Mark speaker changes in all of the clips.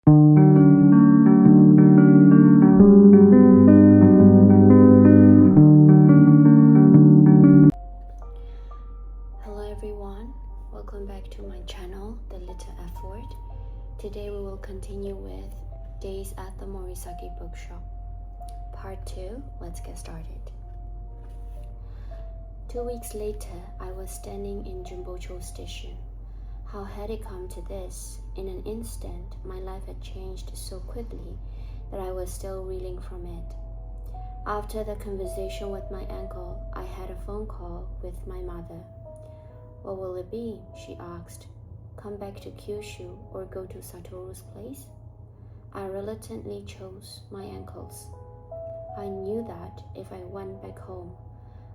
Speaker 1: Hello everyone, welcome back to my channel, The Little Effort. Today we will continue with Days at the Morisaki Bookshop. Part 2, let's get started. 2 weeks later, I was standing in Jimbocho Station. How had it come to this? In an instant, my life had changed so quickly that I was still reeling from it. After the conversation with my uncle, I had a phone call with my mother. What will it be? She asked. Come back to Kyushu or go to Satoru's place? I reluctantly chose my uncle's. I knew that if I went back home,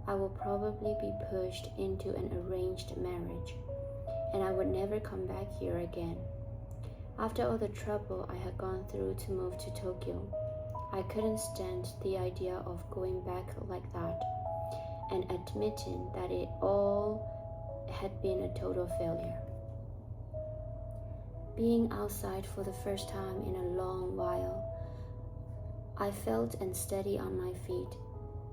Speaker 1: I would probably be pushed into an arranged marriage, and I would never come back here again. After all the trouble I had gone through to move to Tokyo, I couldn't stand the idea of going back like that and admitting that it all had been a total failure. Being outside for the first time in a long while, I felt unsteady on my feet,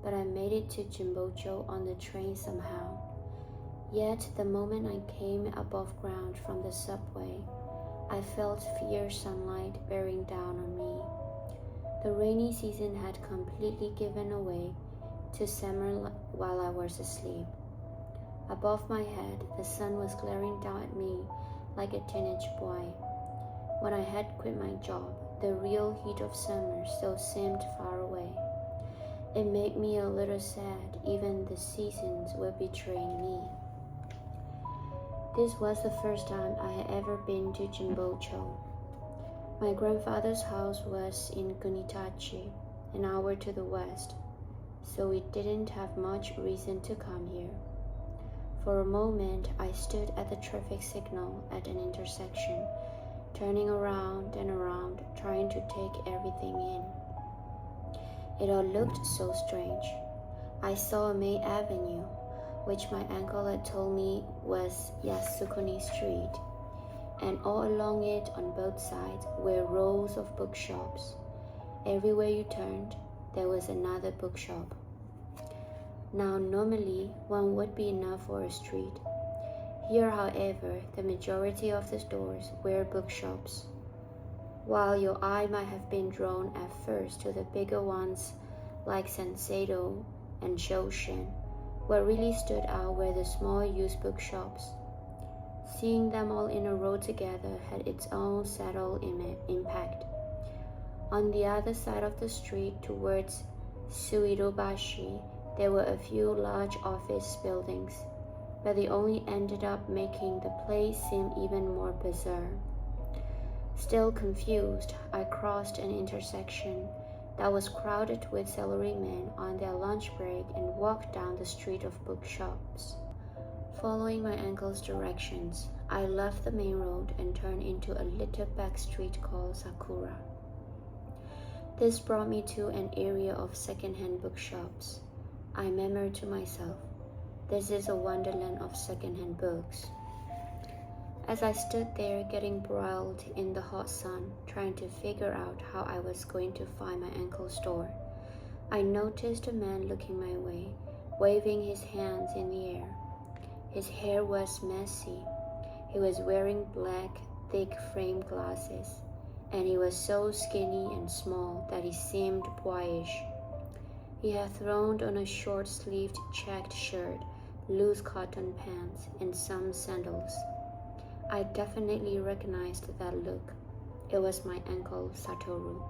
Speaker 1: but I made it to Jimbocho on the train somehow. Yet the moment I came above ground from the subway, I felt fierce sunlight bearing down on me. The rainy season had completely given away to summer while I was asleep. Above my head, the sun was glaring down at me like a teenage boy. When I had quit my job, the real heat of summer still seemed far away. It made me a little sad, even the seasons were betraying me. This was the first time I had ever been to Jimbocho. My grandfather's house was in Gunitachi, an hour to the west, so we didn't have much reason to come here. For a moment, I stood at the traffic signal at an intersection, turning around and around, trying to take everything in. It all looked so strange. I saw a main avenue, which my uncle had told me was Yasukuni Street, and all along it on both sides were rows of bookshops. Everywhere you turned, there was another bookshop. Now, normally, one would be enough for a street. Here, however, the majority of the stores were bookshops. While your eye might have been drawn at first to the bigger ones like Senseido and Shoshin, what really stood out were the small used bookshops. Seeing them all in a row together had its own subtle impact. On the other side of the street towards Suidobashi, there were a few large office buildings, but they only ended up making the place seem even more bizarre. Still confused, I crossed an intersection that was crowded with salarymen on their lunch break and walked down the street of bookshops. Following my uncle's directions, I left the main road and turned into a little back street called Sakura. This brought me to an area of second-hand bookshops. I murmured to myself, this is a wonderland of second-hand books. As I stood there getting broiled in the hot sun, trying to figure out how I was going to find my uncle's store, I noticed a man looking my way, waving his hands in the air. His hair was messy. He was wearing black, thick frame glasses, and he was so skinny and small that he seemed boyish. He had thrown on a short-sleeved checked shirt, loose cotton pants, and some sandals. I definitely recognized that look. It was my uncle Satoru.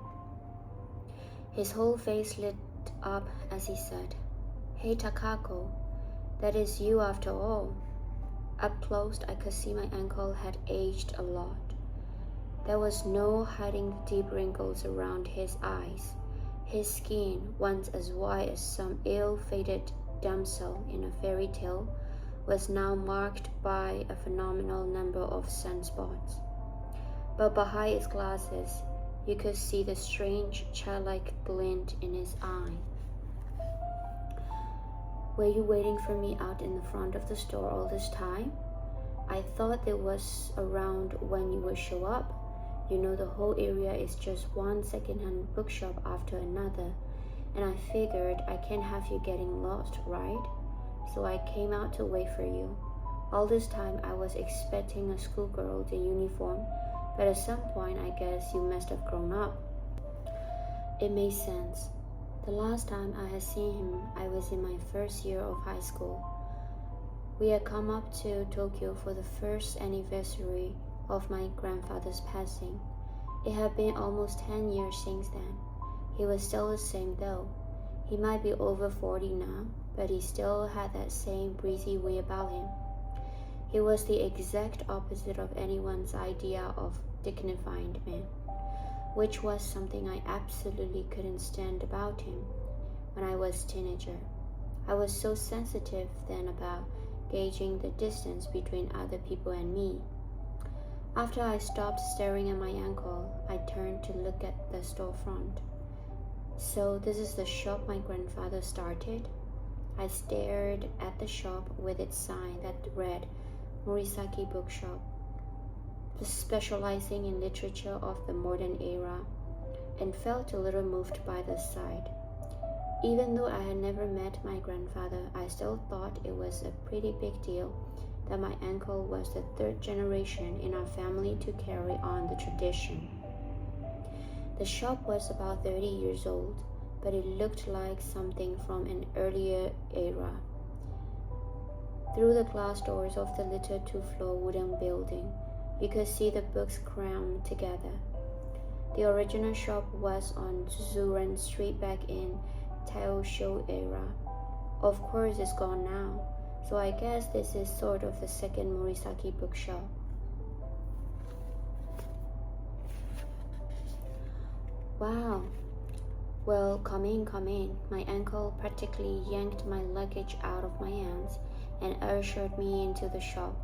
Speaker 1: His whole face lit up as he said, "Hey Takako, that is you after all." Up close, I could see my uncle had aged a lot. There was no hiding the deep wrinkles around his eyes. His skin, once as white as some ill-fated damsel in a fairy tale, was now marked by a phenomenal number of sunspots. But behind his glasses, you could see the strange childlike glint in his eye. "Were you waiting for me out in the front of the store all this time? I thought it was around when you would show up," You know, the whole area is just one secondhand bookshop after another, and I figured I can't have you getting lost, right? So I came out to wait for you. All this time I was expecting a schoolgirl in uniform, but at some point I guess you must have grown up. It made sense. The last time I had seen him, I was in my first year of high school. We had come up to Tokyo for the first anniversary of my grandfather's passing. It had been almost 10 years since then. He was still the same though. He might be over 40 now, but he still had that same breezy way about him. He was the exact opposite of anyone's idea of dignified man, which was something I absolutely couldn't stand about him when I was a teenager. I was so sensitive then about gauging the distance between other people and me. After I stopped staring at my ankle, I turned to look at the storefront. So this is the shop my grandfather started? I stared at the shop with its sign that read Morisaki Bookshop, specializing in literature of the modern era, and felt a little moved by the sight. Even though I had never met my grandfather, I still thought it was a pretty big deal that my uncle was the third generation in our family to carry on the tradition. The shop was about 30 years old, but it looked like something from an earlier era. Through the glass doors of the little two-floor wooden building, you could see the books crammed together. The original shop was on Zuren Street back in Taisho era. Of course it's gone now, so I guess this is sort of the second Morisaki bookshop. Wow. Well, come in. My uncle practically yanked my luggage out of my hands and ushered me into the shop.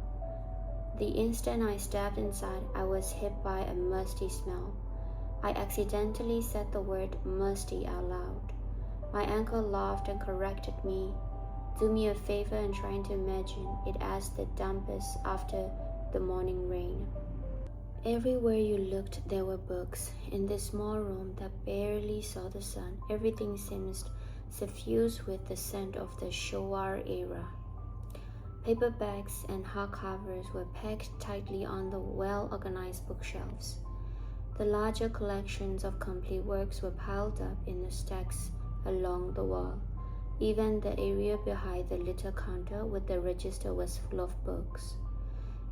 Speaker 1: The instant I stepped inside, I was hit by a musty smell. I accidentally said the word musty out loud. My uncle laughed and corrected me. Do me a favor and try to imagine it as the dampest after the morning rain. Everywhere you looked, there were books. In this small room that barely saw the sun, everything seemed suffused with the scent of the Showa era. Paperbacks and hardcovers were packed tightly on the well-organized bookshelves. The larger collections of complete works were piled up in the stacks along the wall. Even the area behind the little counter with the register was full of books.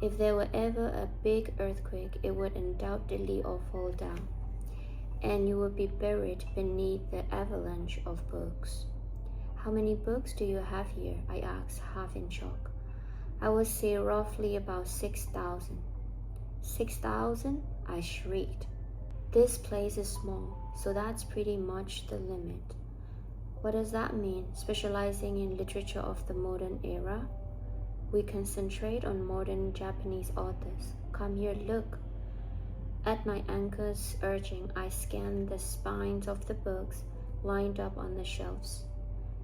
Speaker 1: If there were ever a big earthquake, it would undoubtedly all fall down, and you would be buried beneath the avalanche of books. How many books do you have here? I asked, half in shock. I would say roughly about 6,000. 6,000? I shrieked. This place is small, so that's pretty much the limit. What does that mean, specializing in literature of the modern era? We concentrate on modern Japanese authors. Come here, look. At my uncle's urging, I scanned the spines of the books lined up on the shelves.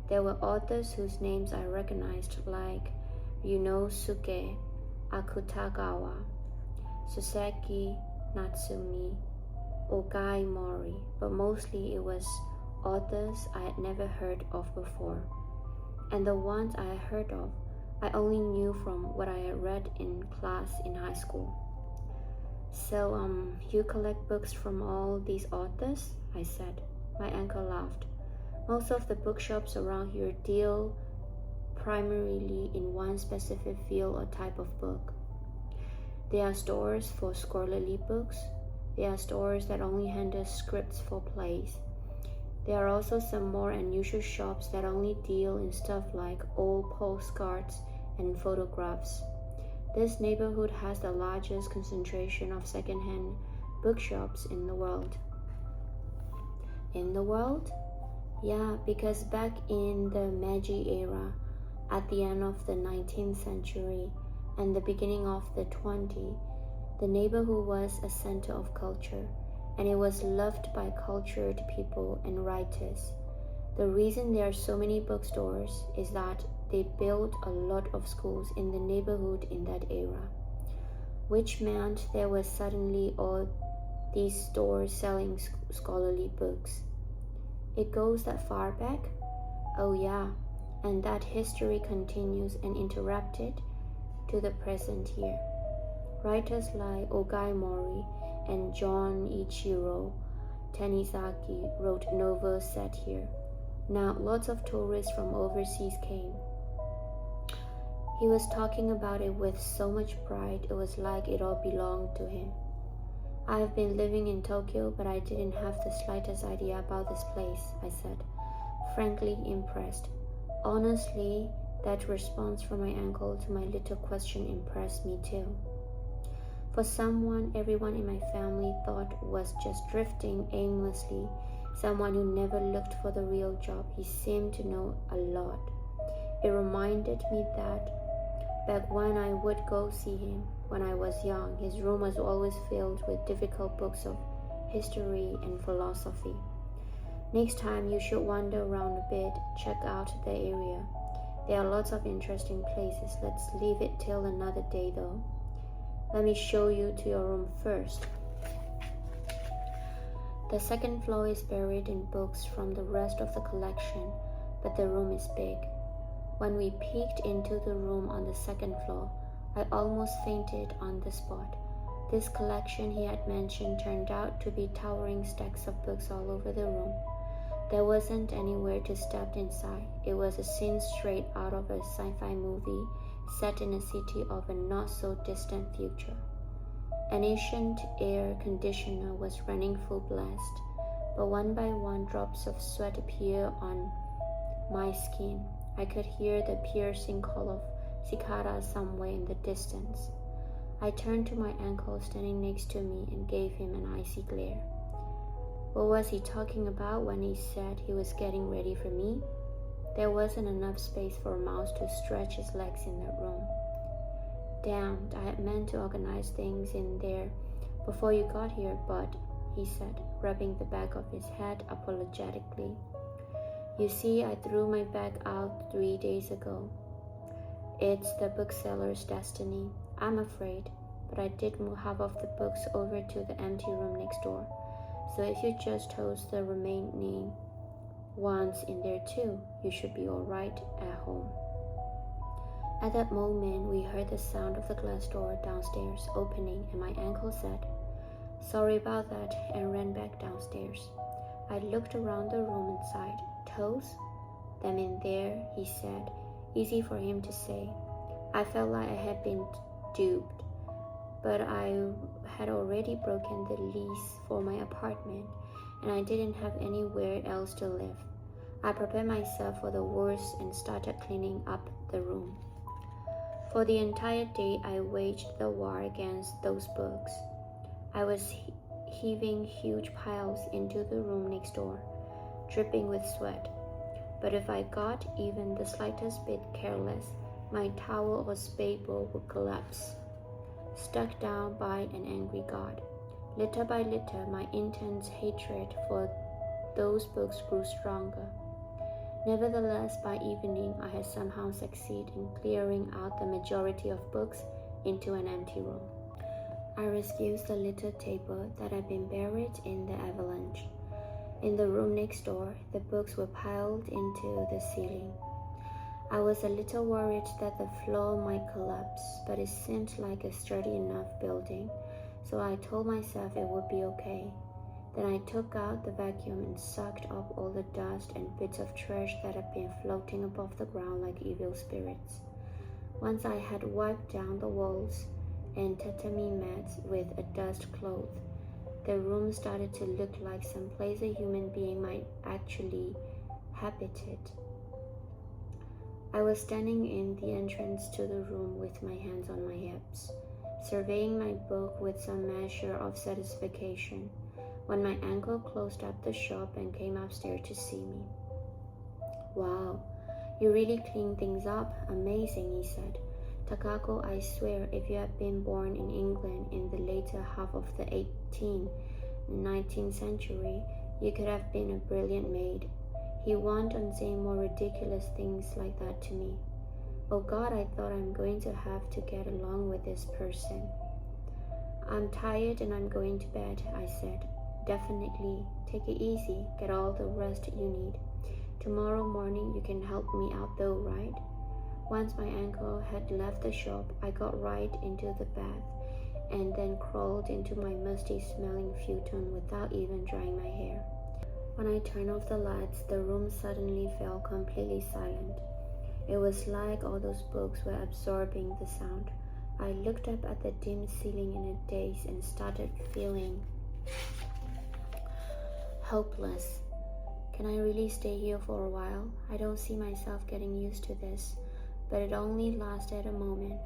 Speaker 1: There were authors whose names I recognized, like Yunosuke Akutagawa, Suseki Natsumi, Ogai Mori, but mostly it was authors I had never heard of before. And the ones I had heard of, I only knew from what I had read in class in high school. So, you collect books from all these authors? I said. My uncle laughed. Most of the bookshops around here deal primarily in one specific field or type of book. There are stores for scholarly books. There are stores that only handle scripts for plays. There are also some more unusual shops that only deal in stuff like old postcards and photographs. This neighborhood has the largest concentration of secondhand bookshops in the world. In the world? Yeah, because back in the Meiji era, at the end of the 19th century and the beginning of the 20th, the neighborhood was a center of culture, and it was loved by cultured people and writers. The reason there are so many bookstores is that they built a lot of schools in the neighborhood in that era, which meant there was suddenly all these stores selling scholarly books. It goes that far back? Oh yeah, and that history continues uninterrupted to the present year. Writers like Ogai Mori and John Ichiro Tanizaki wrote novels set here. Now lots of tourists from overseas came. He was talking about it with so much pride, it was like it all belonged to him. I have been living in Tokyo, but I didn't have the slightest idea about this place, I said, frankly impressed. Honestly, that response from my uncle to my little question impressed me too. For someone everyone in my family thought was just drifting aimlessly, someone who never looked for the real job, he seemed to know a lot. It reminded me that back when I would go see him, when I was young, his room was always filled with difficult books of history and philosophy. Next time you should wander around a bit, check out the area. There are lots of interesting places. Let's leave it till another day though. Let me show you to your room first. The second floor is buried in books from the rest of the collection, but the room is big. When we peeked into the room on the second floor, I almost fainted on the spot. This collection he had mentioned turned out to be towering stacks of books all over the room. There wasn't anywhere to step inside. It was a scene straight out of a sci-fi movie set in a city of a not-so-distant future. An ancient air conditioner was running full blast, but one by one drops of sweat appeared on my skin. I could hear the piercing call of cicadas somewhere in the distance. I turned to my uncle standing next to me and gave him an icy glare. What was he talking about when he said he was getting ready for me? There wasn't enough space for a mouse to stretch his legs in that room. Damned, I had meant to organize things in there before you got here, but, he said, rubbing the back of his head apologetically. You see, I threw my bag out 3 days ago. It's the bookseller's destiny, I'm afraid, but I did move half of the books over to the empty room next door. So if you just toss the remaining ones in there too, you should be all right at home. At that moment, we heard the sound of the glass door downstairs opening, and my uncle said, "Sorry about that," and ran back downstairs. I looked around the room and sighed. Toes? Them in there, he said, easy for him to say. I felt like I had been duped, but I had already broken the lease for my apartment, and I didn't have anywhere else to live. I prepared myself for the worst and started cleaning up the room. For the entire day, I waged the war against those books. I was heaving huge piles into the room next door, dripping with sweat. But if I got even the slightest bit careless, my towel or spade would collapse, struck down by an angry God. Little by little, my intense hatred for those books grew stronger. Nevertheless, by evening, I had somehow succeeded in clearing out the majority of books into an empty room. I rescued the little table that had been buried in the avalanche. In the room next door, the books were piled into the ceiling. I was a little worried that the floor might collapse, but it seemed like a sturdy enough building, so I told myself it would be okay. Then I took out the vacuum and sucked up all the dust and bits of trash that had been floating above the ground like evil spirits. Once I had wiped down the walls and tatami mats with a dust cloth, the room started to look like some place a human being might actually habitate. I was standing in the entrance to the room with my hands on my hips, surveying my book with some measure of satisfaction, when my uncle closed up the shop and came upstairs to see me. "Wow, you really clean things up. Amazing," he said. "Takako, I swear if you had been born in England in the later half of the 18th and 19th century, you could have been a brilliant maid." He went on saying more ridiculous things like that to me. Oh God, I thought I'm going to have to get along with this person. I'm tired and I'm going to bed, I said. Definitely. Take it easy. Get all the rest you need. Tomorrow morning you can help me out though, right? Once my uncle had left the shop, I got right into the bath and then crawled into my musty-smelling futon without even drying my hair. When I turned off the lights, the room suddenly fell completely silent. It was like all those books were absorbing the sound. I looked up at the dim ceiling in a daze and started feeling hopeless. Can I really stay here for a while? I don't see myself getting used to this. But it only lasted a moment.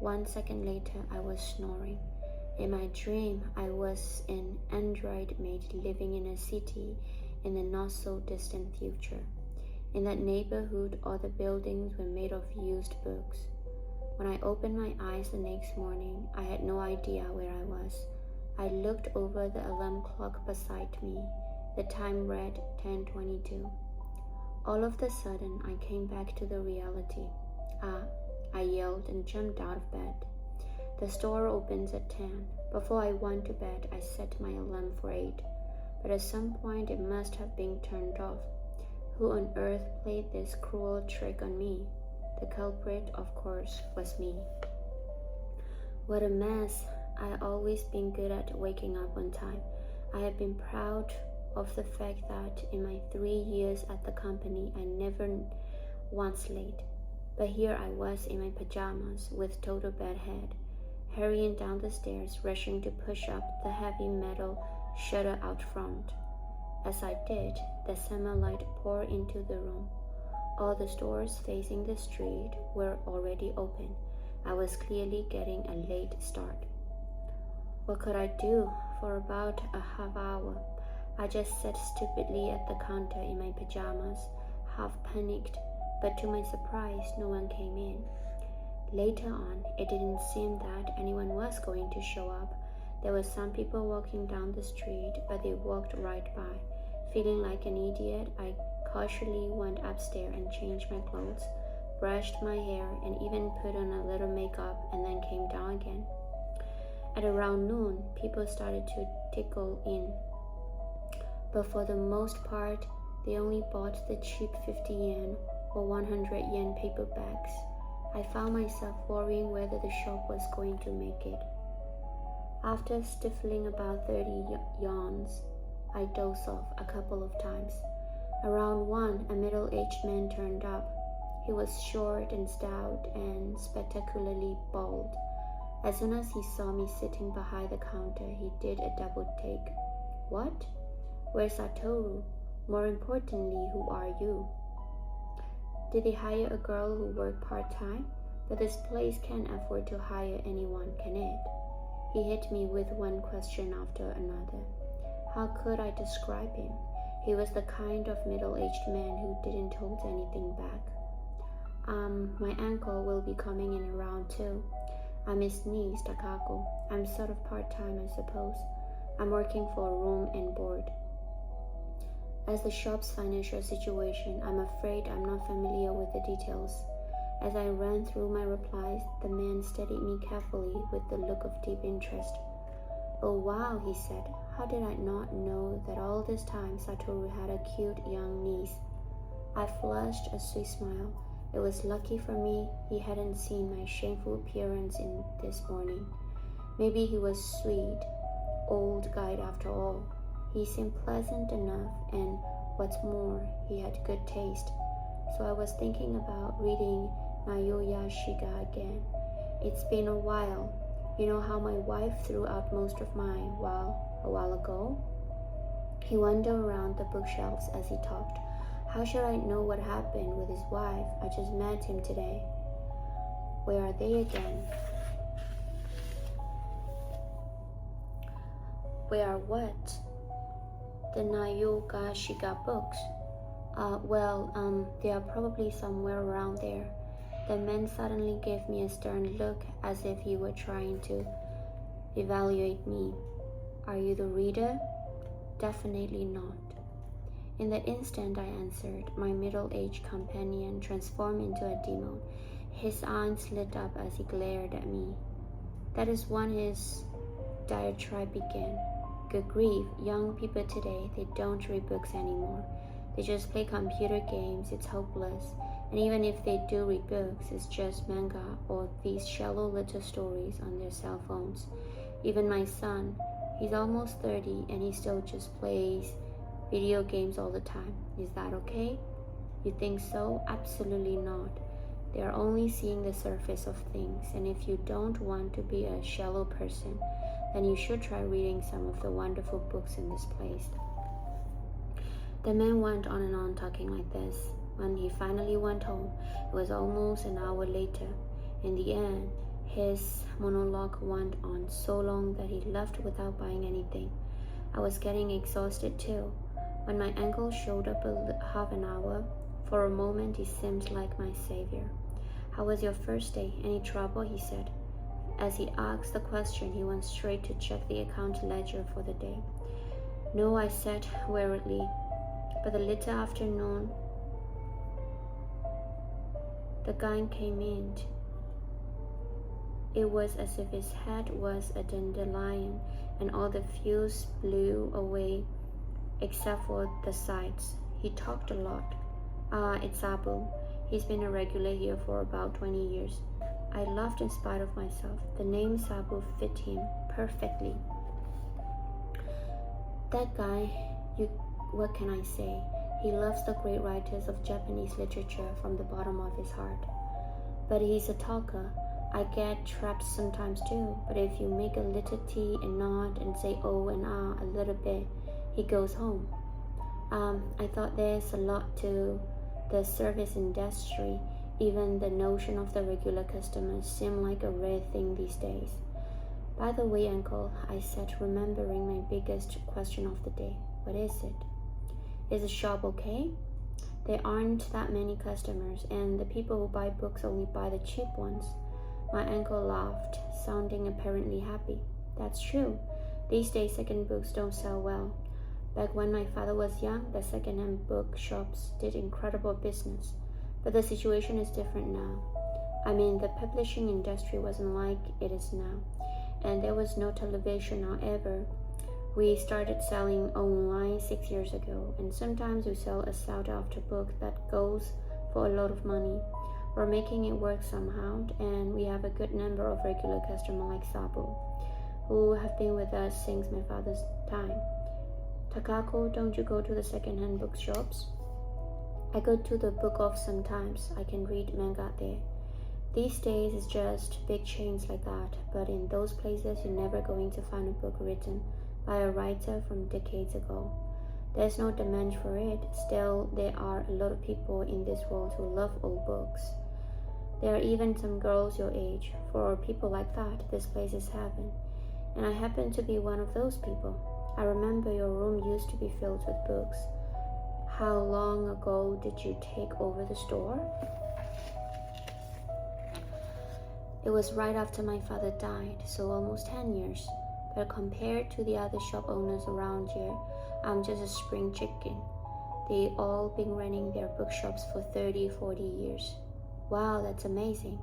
Speaker 1: 1 second later, I was snoring. In my dream, I was an android maid living in a city in the not-so-distant future. In that neighborhood, all the buildings were made of used books. When I opened my eyes the next morning, I had no idea where I was. I looked over the alarm clock beside me. The time read 10:22. All of a sudden, I came back to the reality. Ah, I yelled and jumped out of bed. The store opens at 10. Before I went to bed, I set my alarm for 8. But at some point, it must have been turned off. Who on earth played this cruel trick on me? The culprit, of course, was me. What a mess. I've always been good at waking up on time. I have been proud of the fact that in my 3 years at the company, I never once late. But here I was in my pajamas with total bad head, hurrying down the stairs, rushing to push up the heavy metal shutter out front. As I did, the summer light poured into the room. All the stores facing the street were already open. I was clearly getting a late start. What could I do? For about a half hour, I just sat stupidly at the counter in my pajamas, half panicked, but to my surprise, no one came in. Later on, it didn't seem that anyone was going to show up. There were some people walking down the street, but they walked right by. Feeling like an idiot, I cautiously went upstairs and changed my clothes, brushed my hair, and even put on a little makeup, and then came down again. At around noon, people started to trickle in. But for the most part, they only bought the cheap 50 yen or 100 yen paperbacks. I found myself worrying whether the shop was going to make it. After stifling about 30 yawns, I dozed off a couple of times. Around 1, a middle-aged man turned up. He was short and stout and spectacularly bald. As soon as he saw me sitting behind the counter, he did a double take. What? Where's Satoru? More importantly, who are you? Did they hire a girl who worked part-time? But this place can't afford to hire anyone, can it? He hit me with one question after another. How could I describe him? He was the kind of middle-aged man who didn't hold anything back. My uncle will be coming in around 2. I'm his niece, Takako. I'm sort of part-time, I suppose. I'm working for room and board. As the shop's financial situation, I'm afraid I'm not familiar with the details. As I ran through my replies, the man studied me carefully with the look of deep interest. Oh wow, he said. How did I not know that all this time Satoru had a cute young niece? I flashed a sweet smile. It was lucky for me he hadn't seen my shameful appearance in this morning. Maybe he was sweet, old guide after all. He seemed pleasant enough, and what's more, he had good taste. So I was thinking about reading Naoya Shiga again. It's been a while. You know how my wife threw out most of mine a while ago? He wandered around the bookshelves as he talked. How should I know what happened with his wife? I just met him today. Where are they again? Where are what? The Naoya Shiga books. They are probably somewhere around there. The man suddenly gave me a stern look as if he were trying to evaluate me. Are you the reader? Definitely not. In the instant I answered, my middle-aged companion transformed into a demon. His eyes lit up as he glared at me. That is one his diatribe began. Good grief, young people today, they don't read books anymore. They just play computer games, it's hopeless. And even if they do read books, it's just manga or these shallow little stories on their cell phones. Even my son, he's almost 30 and he still just plays video games all the time. Is that okay? You think so? Absolutely not. They are only seeing the surface of things, and if you don't want to be a shallow person, then you should try reading some of the wonderful books in this place. The man went on and on talking like this. When he finally went home, it was almost an hour later. In the end, his monologue went on so long that he left without buying anything. I was getting exhausted too. When my uncle showed up half an hour, for a moment he seemed like my savior. How was your first day? Any trouble? He said. As he asked the question, he went straight to check the account ledger for the day. No, I said wearily. But the little afternoon, the guy came in. It was as if his head was a dandelion and all the fuse blew away except for the sides. He talked a lot. It's Abu. He's been a regular here for about 20 years. I laughed in spite of myself. The name Sabu fit him perfectly. That guy, what can I say? He loves the great writers of Japanese literature from the bottom of his heart. But he's a talker. I get trapped sometimes too, but if you make a little tea and nod and say oh and ah a little bit, he goes home. I thought there's a lot to the service industry. Even the notion of the regular customers seem like a rare thing these days. By the way, Uncle, I said, remembering my biggest question of the day. What is it? Is the shop okay? There aren't that many customers, and the people who buy books only buy the cheap ones. My uncle laughed, sounding apparently happy. That's true. These days, second books don't sell well. Back when my father was young, the second-hand bookshops did incredible business. But the situation is different now. I mean, the publishing industry wasn't like it is now, and there was no television or ever. We started selling online 6 years ago, and sometimes we sell a sought-after book that goes for a lot of money. We're making it work somehow, and we have a good number of regular customers like Sabu, who have been with us since my father's time. Takako, don't you go to the second-hand bookshops? I go to the book off sometimes. I can read manga there. These days it's just big chains like that, but in those places you're never going to find a book written by a writer from decades ago. There's no demand for it. Still, there are a lot of people in this world who love old books. There are even some girls your age. For people like that, this place is heaven. And I happen to be one of those people. I remember your room used to be filled with books. How long ago did you take over the store? It was right after my father died, so almost 10 years. But compared to the other shop owners around here, I'm just a spring chicken. They all been running their bookshops for 30, 40 years. Wow, that's amazing.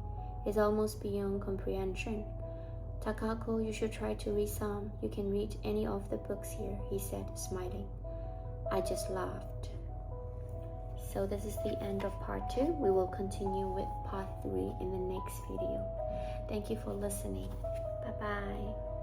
Speaker 1: It's almost beyond comprehension. Takako, you should try to read some. You can read any of the books here, he said, smiling. I just laughed. So this is the end of part 2. We will continue with part 3 in the next video. Thank you for listening. Bye-bye.